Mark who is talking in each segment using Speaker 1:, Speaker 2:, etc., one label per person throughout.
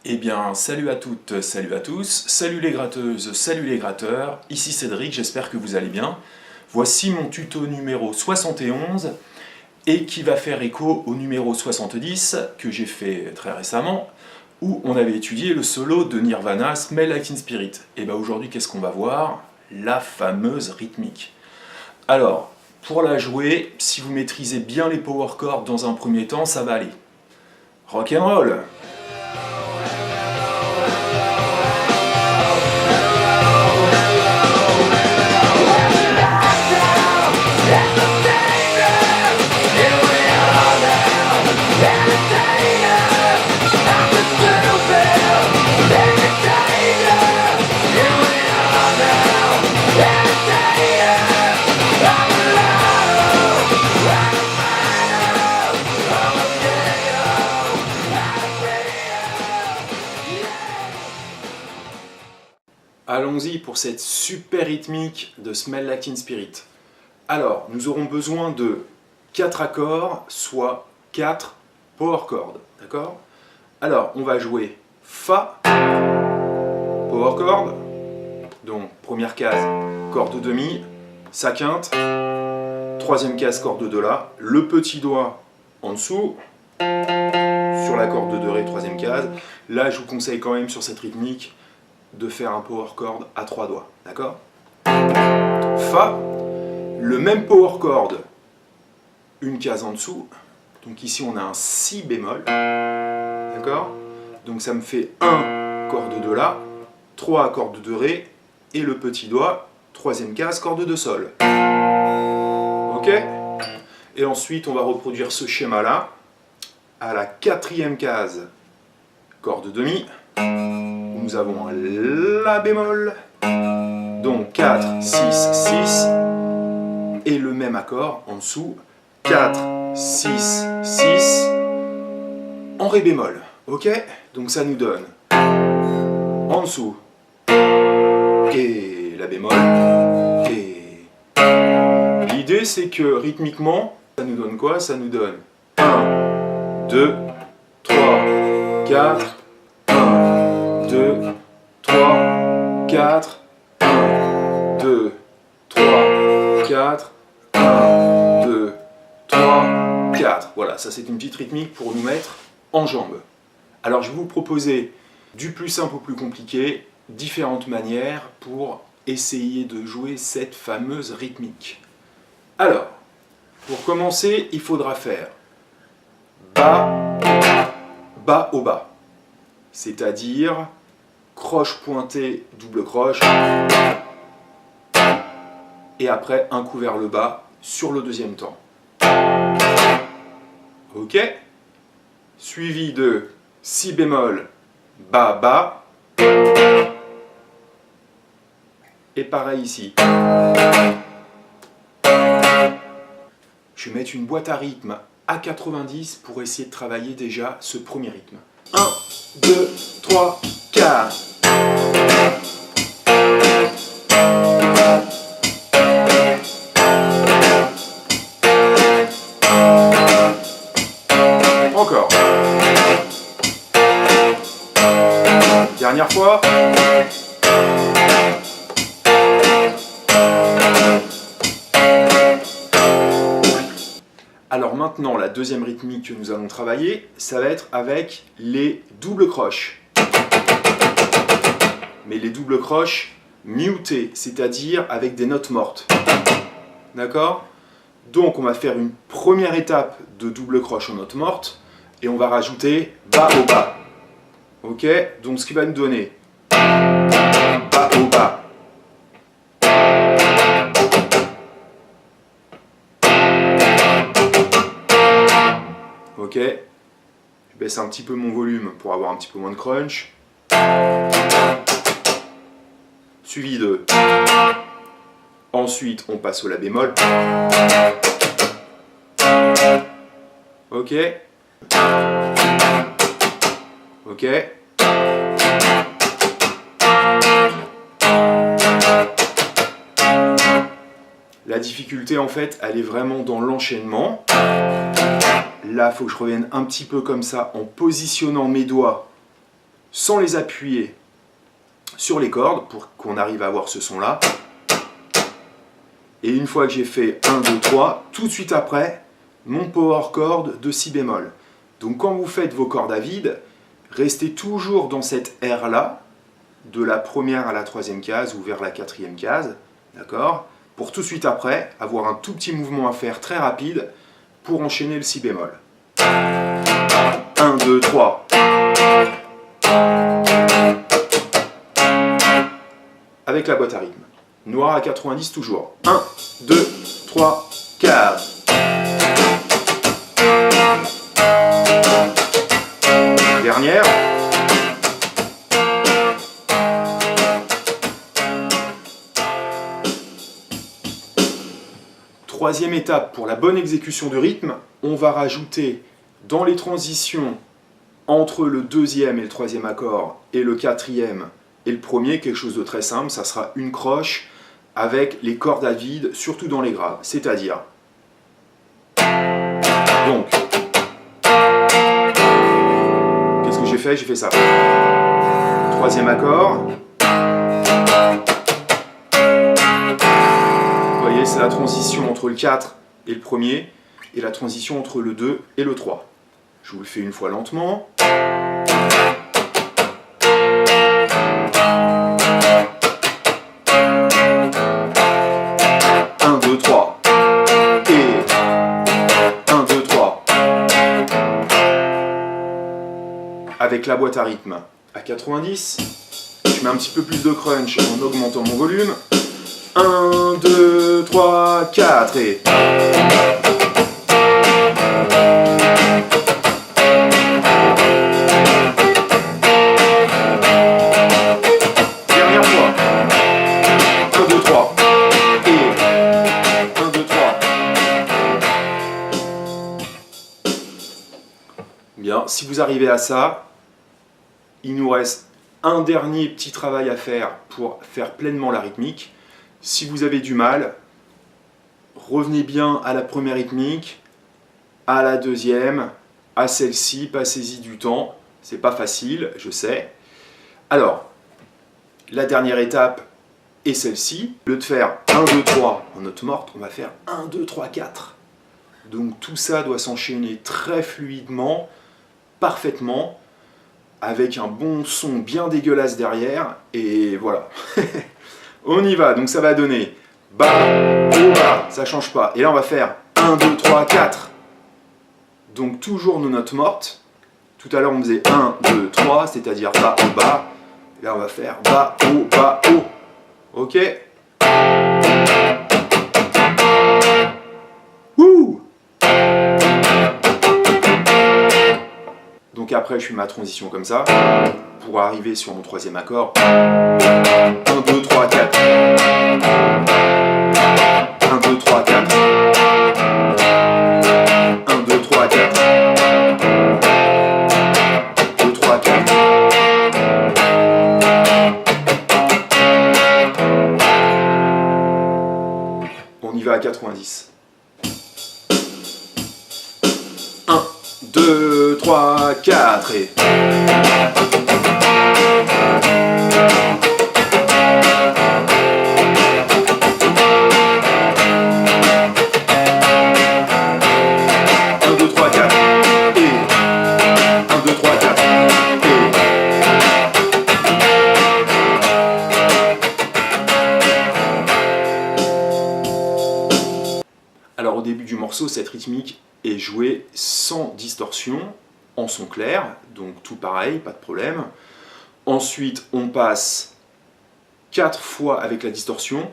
Speaker 1: Eh bien, salut à toutes, salut à tous, salut les gratteuses, salut les gratteurs, ici Cédric, j'espère que vous allez bien. Voici mon tuto numéro 71 et qui va faire écho au numéro 70 que j'ai fait très récemment où on avait étudié le solo de Nirvana, Smell Like Teen Spirit. Et bien aujourd'hui, qu'est-ce qu'on va voir? La fameuse rythmique. Alors, pour la jouer, si vous maîtrisez bien les power chords dans un premier temps, ça va aller. Rock'n'roll! Allons-y pour cette super rythmique de Smell Like Teen Spirit. Alors, nous aurons besoin de 4 accords, soit 4 power chords, d'accord? Alors, on va jouer Fa, power chord, donc première case, corde de mi, Sa quinte, troisième case, corde de La, le petit doigt en dessous, sur la corde de Ré, troisième case. Là, je vous conseille quand même sur cette rythmique de faire un power chord à 3 doigts, d'accord? Fa, le même power chord, une case en dessous, donc ici on a un Si bémol, d'accord? Donc ça me fait 1 corde de La, 3 corde de Ré, et le petit doigt, troisième case, corde de Sol. Ok? Et ensuite on va reproduire ce schéma là, à la quatrième case, corde de Mi, nous avons un La bémol, donc 4, 6, 6, et le même accord en dessous, 4, 6, 6, en Ré bémol, ok? Donc ça nous donne en dessous, et La bémol, et... L'idée c'est que rythmiquement, ça nous donne quoi? Ça nous donne 1, 2, 3, 4, 1, 2, 3, 4, 1, 2, 3, 4, 1, 2, 3, 4. Voilà, ça c'est une petite rythmique pour nous mettre en jambes. Alors je vais vous proposer du plus simple au plus compliqué, différentes manières pour essayer de jouer cette fameuse rythmique. Alors, pour commencer, il faudra faire bas, bas au bas. C'est-à-dire croche pointée, double croche, et après un coup vers le bas sur le deuxième temps. Ok? Suivi de Si bémol, bas, bas, et pareil ici. Je vais mettre une boîte à rythme à 90 pour essayer de travailler déjà ce premier rythme. 1, 2, 3, 4. Encore. Dernière fois. Alors maintenant, la deuxième rythmique que nous allons travailler, ça va être avec les doubles croches. Mais les doubles croches mutées, c'est-à-dire avec des notes mortes. D'accord? Donc on va faire une première étape de double croche en notes mortes, et on va rajouter bas au bas. Ok? Donc ce qui va nous donner bas au bas. Ok, je baisse un petit peu mon volume pour avoir un petit peu moins de crunch. Suivi de... Ensuite, on passe au La bémol. Ok. Ok. La difficulté, en fait, elle est vraiment dans l'enchaînement. Là, il faut que je revienne un petit peu comme ça en positionnant mes doigts sans les appuyer sur les cordes pour qu'on arrive à avoir ce son-là. Et une fois que j'ai fait 1, 2, 3, tout de suite après, mon power chord de si bémol. Donc quand vous faites vos cordes à vide, restez toujours dans cette air-là, de la première à la troisième case ou vers la quatrième case, d'accord? Pour tout de suite après, avoir un tout petit mouvement à faire très rapide pour enchaîner le si bémol. 1, 2, 3. Avec la boîte à rythme. Noir à 90 toujours. 1, 2, 3, 4. Dernière. Troisième étape, pour la bonne exécution de rythme, on va rajouter dans les transitions entre le deuxième et le troisième accord et le quatrième et le premier, quelque chose de très simple, ça sera une croche avec les cordes à vide, surtout dans les graves. C'est-à-dire, donc, qu'est-ce que j'ai fait? J'ai fait ça. Troisième accord. Vous voyez, c'est la transition entre le 4 et le premier, et la transition entre le 2 et le 3. Je vous le fais une fois lentement. 1, 2, 3. Et 1, 2, 3. Avec la boîte à rythme à 90, je mets un petit peu plus de crunch en augmentant mon volume. 1, 2, 3, 4 et... Dernière fois. 1, 2, 3 et... 1, 2, 3. Bien, si vous arrivez à ça, il nous reste un dernier petit travail à faire pour faire pleinement la rythmique. Si vous avez du mal, revenez bien à la première rythmique, à la deuxième, à celle-ci, passez-y du temps. C'est pas facile, je sais. Alors, la dernière étape est celle-ci. Au lieu de faire 1, 2, 3 en note morte, on va faire 1, 2, 3, 4. Donc tout ça doit s'enchaîner très fluidement, parfaitement, avec un bon son bien dégueulasse derrière. Et voilà. On y va, donc ça va donner bas, haut, bas, ça change pas. Et là on va faire 1, 2, 3, 4. Donc toujours nos notes mortes. Tout à l'heure on faisait 1, 2, 3, c'est-à-dire bas, haut, bas. Et là on va faire bas, haut, bas, haut. Ok? Wouh! Donc après je fais ma transition comme ça, pour arriver sur mon troisième accord. 1, 2, 3, 4. 1, 2, 3, 4. 1, 2, 3, 4. 2, 3, 4. On y va à 90. 1, 2, 3, 4 et... 1, 2, 3, 4 et... Alors au début du morceau, cette rythmique est jouée sans distorsion, en son clair, donc tout pareil, pas de problème. Ensuite, on passe 4 fois avec la distorsion.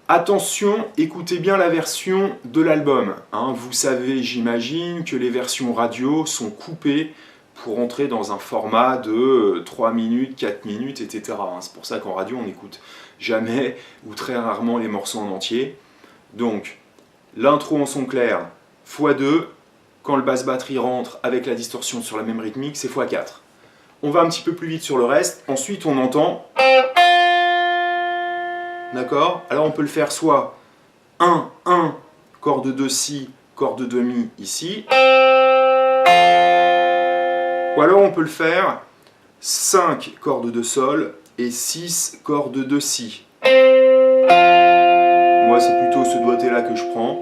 Speaker 1: Attention, écoutez bien la version de l'album. Hein. Vous savez, j'imagine, que les versions radio sont coupées pour entrer dans un format de 3 minutes, 4 minutes, etc. Hein. C'est pour ça qu'en radio, on n'écoute jamais ou très rarement les morceaux en entier. Donc, l'intro en son clair, x2. Quand le basse batterie rentre avec la distorsion sur la même rythmique, c'est x4. On va un petit peu plus vite sur le reste. Ensuite, on entend... D'accord? Alors, on peut le faire soit 1, 1, corde de si, corde de mi, ici. Ou alors, on peut le faire 5 cordes de sol et 6 cordes de si. Moi, c'est plutôt ce doigté-là que je prends.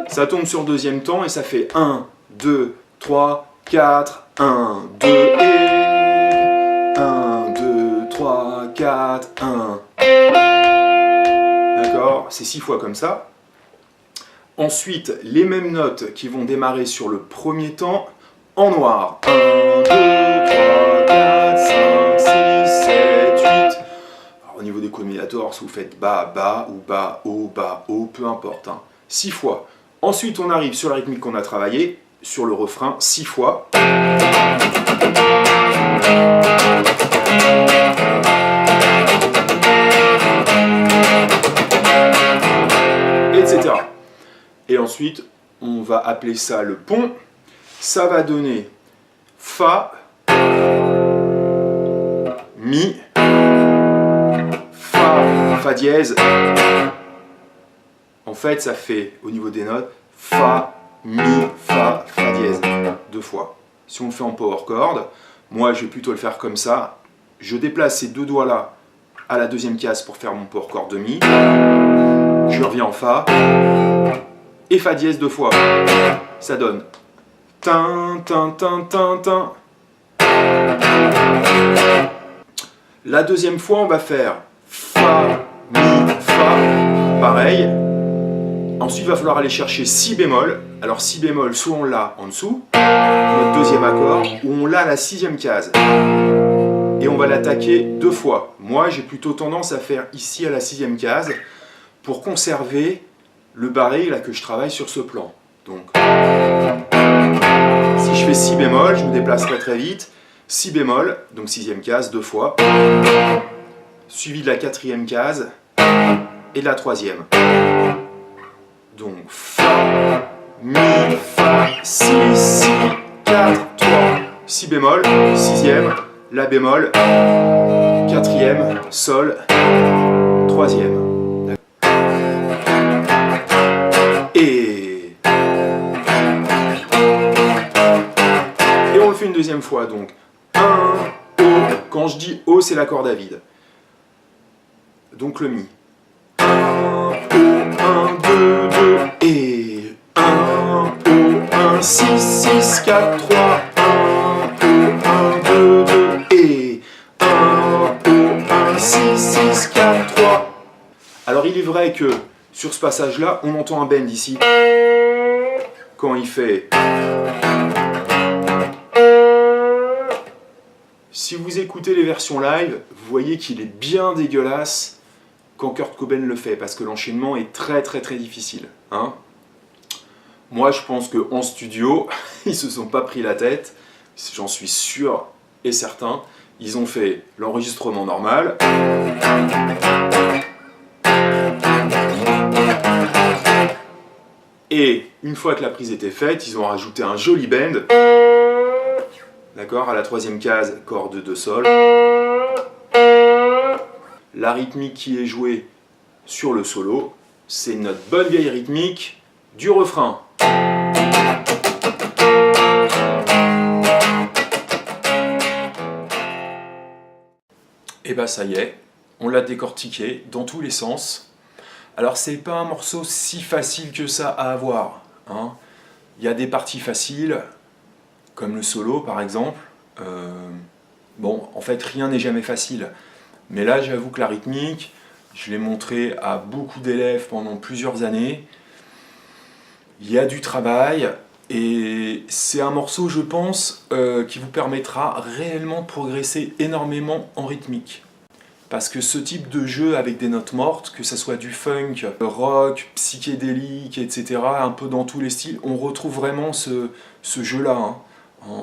Speaker 1: Ça tombe sur le deuxième temps et ça fait 1, 2, 3, 4, 1, 2 et 1, 2, 3, 4, 1. D'accord? C'est 6 fois comme ça. Ensuite, les mêmes notes qui vont démarrer sur le premier temps en noir. 1, 2, 3, 4, 5, 6, 7, 8. Alors, au niveau des combinators, si vous faites bas, bas, ou bas, haut, peu importe. 6 fois. Ensuite, on arrive sur la rythmique qu'on a travaillée, sur le refrain, 6 fois. Etc. Et ensuite, on va appeler ça le pont. Ça va donner Fa, Mi, Fa dièse. En fait, ça fait, au niveau des notes, Fa, Mi, Fa dièse, 2 fois. Si on le fait en power chord, moi je vais plutôt le faire comme ça. Je déplace ces deux doigts-là à la deuxième case pour faire mon power chord de Mi. Je reviens en Fa et Fa dièse 2 fois. Ça donne tin, tin, tin, tin, tin. La deuxième fois, on va faire Fa, Mi, Fa, pareil. Ensuite, il va falloir aller chercher Si bémol. Alors Si bémol, soit on l'a en dessous, notre deuxième accord, ou on l'a à la 6e case. Et on va l'attaquer 2 fois. Moi, j'ai plutôt tendance à faire ici à la 6e case pour conserver le barré là que je travaille sur ce plan. Donc, si je fais Si bémol, je me déplacerai très vite. Si bémol, donc 6e case, 2 fois, suivi de la 4e case et de la 3e. Donc Fa, Mi, Fa, Si, Si, 4, 3, Si bémol, 6e, La bémol, 4e, Sol, 3e. Et on le fait une deuxième fois, donc 1, O, quand je dis O, c'est la corde à vide. Donc le Mi. 1, O, 1, 2, 2, et 1, O, 1, 6, 6, 4, 3, 1, O, 1, 2, 2, et 1, O, 1, 6, 6, 4, 3. Alors il est vrai que sur ce passage-là, on entend un bend ici. Quand il fait... Si vous écoutez les versions live, vous voyez qu'il est bien dégueulasse quand Kurt Cobain le fait, parce que l'enchaînement est très difficile. Hein. Moi, je pense qu'en studio, ils se sont pas pris la tête, j'en suis sûr et certain. Ils ont fait l'enregistrement normal. Et une fois que la prise était faite, ils ont rajouté un joli bend. D'accord, à la 3e case, corde de sol. La rythmique qui est jouée sur le solo, c'est notre bonne vieille rythmique du refrain. Et bah ça y est, on l'a décortiqué dans tous les sens. Alors c'est pas un morceau si facile que ça à avoir. Hein. Il y a des parties faciles, comme le solo par exemple. Bon, en fait rien n'est jamais facile. Mais là j'avoue que la rythmique, je l'ai montré à beaucoup d'élèves pendant plusieurs années. Il y a du travail et c'est un morceau, je pense, qui vous permettra réellement de progresser énormément en rythmique. Parce que ce type de jeu avec des notes mortes, que ce soit du funk, rock, psychédélique, etc., un peu dans tous les styles, on retrouve vraiment ce jeu-là hein,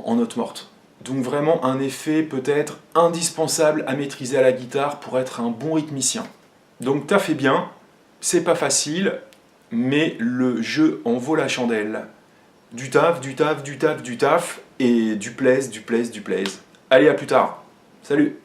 Speaker 1: en notes mortes. Donc vraiment un effet peut-être indispensable à maîtriser à la guitare pour être un bon rythmicien. Donc t'as fait bien, c'est pas facile, mais le jeu en vaut la chandelle. Du taf, du taf, du taf, du taf, et du plaise, du plaise, du plaise. Allez, à plus tard. Salut!